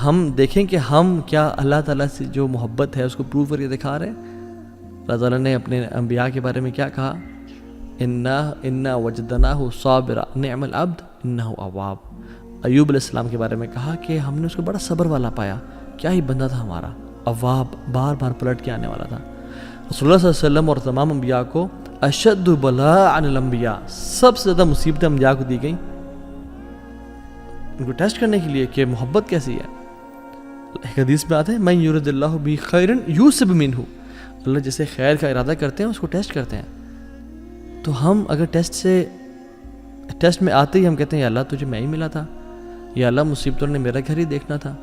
ہم دیکھیں کہ ہم کیا اللہ تعالیٰ سے جو محبت ہے اس کو پروو کر کے دکھا رہے ہیں. اللہ تعالیٰ نے اپنے انبیاء کے بارے میں کیا کہا؟ انا وجدناہ صابرا نعم العبد انہ اواب. ایوب علیہ السلام کے بارے میں کہا کہ ہم نے اس کو بڑا صبر والا پایا، کیا ہی بندہ تھا ہمارا، اواب، بار بار پلٹ کے آنے والا تھا. رسول اللہ صلی اللہ علیہ وسلم اور تمام انبیاء کو اشد بلاء عن الانبیاء، سب سے زیادہ مصیبتیں انبیاء کو دی گئیں ان کو ٹیسٹ کرنے کے لیے کہ محبت کیسی ہے. ایک حدیث میں آتا ہے من یرد اللہ بہ خیرا یوسب منہ، اللہ جسے خیر کا ارادہ کرتے ہیں اس کو ٹیسٹ کرتے ہیں. تو ہم اگر ٹیسٹ میں آتے ہی ہم کہتے ہیں یا اللہ تجھے میں ہی ملا تھا، یا اللہ مصیبتوں نے میرا گھر ہی دیکھنا تھا،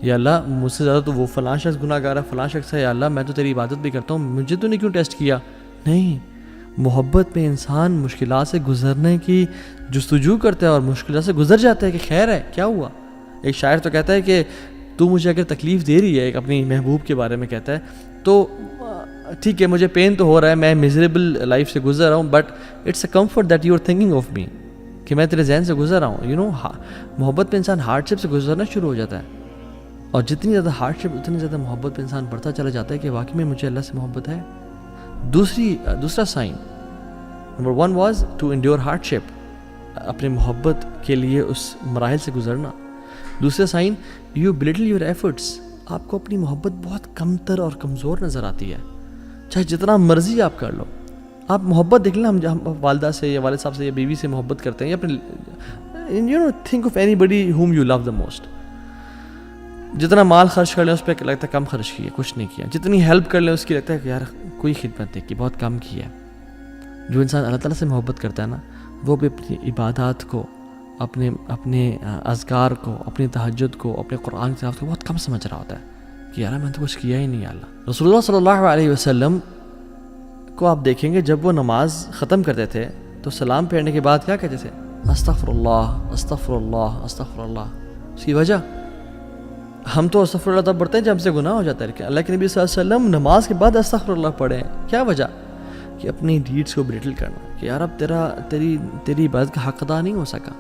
یا اللہ مجھ سے زیادہ تو وہ فلاں شخص گناہ گار ہے، فلاں شخص ہے، یا اللہ میں تو تیری عبادت بھی کرتا ہوں، مجھے تو نہیں کیوں ٹیسٹ کیا. نہیں، محبت میں انسان مشکلات سے گزرنے کی جستجو کرتا ہے اور مشکلات سے گزر جاتا ہے کہ خیر ہے کیا ہوا. ایک شاعر تو کہتا ہے کہ تو مجھے اگر تکلیف دے رہی ہے، ایک اپنی محبوب کے بارے میں کہتا ہے، تو ٹھیک ہے مجھے پین تو ہو رہا ہے، میں میزریبل لائف سے گزر رہا ہوں، but it's a comfort that you are thinking of me, کہ میں تیرے ذہن سے گزر رہا ہوں. محبت میں انسان ہارڈ شپ سے گزرنا شروع ہو جاتا ہے، اور جتنی زیادہ ہارڈ شپ اتنی زیادہ محبت پہ انسان بڑھتا چلا جاتا ہے کہ واقعی میں مجھے اللہ سے محبت ہے. دوسرا sign number 1 was to endure hardship, اپنی محبت کے لیے اس مراحل سے گزرنا. دوسرا sign you belittle your efforts, آپ کو اپنی محبت بہت کمتر اور کمزور نظر آتی ہے، چاہے جتنا مرضی آپ کر لو. آپ محبت دیکھ لیں، ہم والدہ سے یا والد صاحب سے یا بیوی سے محبت کرتے ہیں، یا اپنے think of anybody whom you love the most. جتنا مال خرچ کر لیں اس پہ لگتا ہے کم خرچ کیا، کچھ نہیں کیا. جتنی ہیلپ کر لیں اس کی لگتا ہے کہ یار کوئی خدمت نہیں کی، بہت کم کی ہے. جو انسان اللہ تعالیٰ سے محبت کرتا ہے نا، وہ بھی اپنی عبادات کو، اپنے اذکار کو، اپنی تہجد کو، اپنے قرآن کی تلاوت کو بہت کم سمجھ رہا ہوتا ہے کہ یار میں نے تو کچھ کیا ہی نہیں. اللہ رسول اللہ صلی اللہ علیہ وسلم کو آپ دیکھیں گے جب وہ نماز ختم کرتے تھے تو سلام پھیرنے کے بعد کیا کہتے تھے؟ استغفر اللہ استغفر اللہ استغفر اللہ. اس کی وجہ ہم تو استغفر اللہ تب پڑھتے ہیں جب ہم سے گناہ ہو جاتا ہے، کہ اللہ کے نبی صلی اللہ علیہ وسلم نماز کے بعد استغفر اللہ پڑھیں. کیا وجہ؟ کہ اپنی ڈیڈس کو بلیٹل کرنا، کہ یار اب تیری عبادت کا حق ادا نہیں ہو سکا،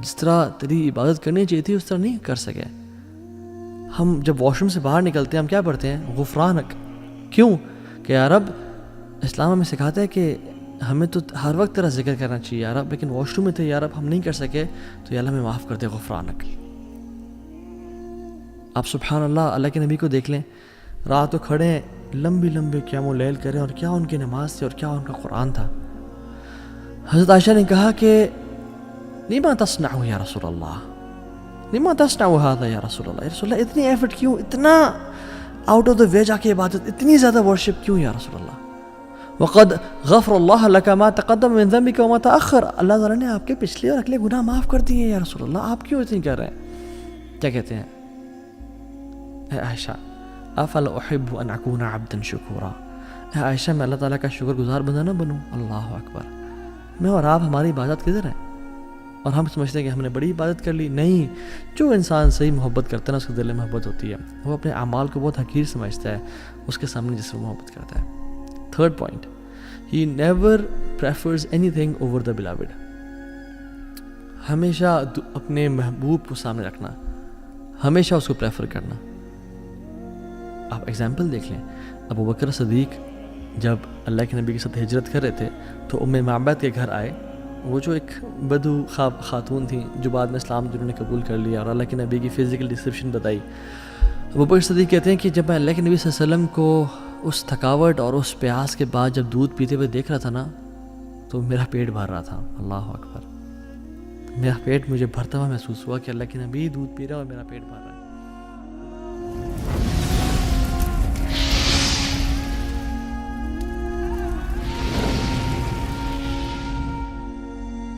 جس طرح تیری عبادت کرنی چاہیے تھی اس طرح نہیں کر سکے. ہم جب واش روم سے باہر نکلتے ہیں ہم کیا پڑھتے ہیں؟ غفرانک. کیوں؟ کہ یار اب اسلام ہمیں سکھاتا ہے کہ ہمیں تو ہر وقت تیرا ذکر کرنا چاہیے یار اب، لیکن واش روم میں تھے یار اب ہم نہیں کر سکے تو یا اللہ ہمیں معاف کر دے، غفرانک. آپ سبحان اللہ اللہ کے نبی کو دیکھ لیں، رات کو کھڑے ہیں، لمبی قیام اللیل کریں، اور کیا ان کی نماز تھی اور کیا ان کا قرآن تھا. حضرت عائشہ نے کہا کہ لما تصنع یا رسول اللہ، لما تصنع هذا یا رسول اللہ، یا رسول اللہ اتنی ایفرٹ کیوں، اتنا آؤٹ آف دا وے جا کے عبادت، اتنی زیادہ ورشپ کیوں یا رسول اللہ؟ وقد غفر اللہ لک ما تقدم من ذنبک وما تأخر، اللہ تعالیٰ نے آپ کے پچھلے اور اگلے گناہ معاف کر دیے یا رسول اللہ، آپ کیوں اتنی کر رہے ہیں؟ کیا کہتے ہیں؟ اے عائشہ افلا احب ان اکون عبدا شکورا، اے عائشہ میں اللہ تعالیٰ کا شکر گزار بندہ نہ بنوں؟ اللہ اکبر. میں اور آپ، ہماری عبادت کدھر ہے؟ اور ہم سمجھتے ہیں کہ ہم نے بڑی عبادت کر لی. نہیں، جو انسان صحیح محبت کرتا ہے نا اس کے دل میں محبت ہوتی ہے، وہ اپنے اعمال کو بہت حقیر سمجھتا ہے اس کے سامنے جس سے وہ محبت کرتا ہے. Third point, he never prefers any thing over the beloved. ہمیشہ اپنے محبوب کو سامنے رکھنا، ہمیشہ اس کو پریفر کرنا. آپ ایگزامپل دیکھ لیں، ابو بکر صدیق جب اللہ کے نبی کے ساتھ ہجرت کر رہے تھے تو ام معبد کے گھر آئے. وہ جو ایک بدو خاتون تھیں جو بعد میں اسلام جنہوں نے قبول کر لیا اور اللہ کے نبی کی فزیکل ڈسکرپشن بتائی. ابو بکر صدیق کہتے ہیں کہ جب میں اللہ کے نبی صلی اللہ علیہ وسلم کو اس تھکاوٹ اور اس پیاس کے بعد جب دودھ پیتے ہوئے دیکھ رہا تھا نا تو میرا پیٹ بھر رہا تھا. اللہ اکبر. میرا پیٹ مجھے بھرتا ہوا محسوس ہوا کہ اللہ کے نبی دودھ پی رہا اور میرا پیٹ بھر رہا ہے.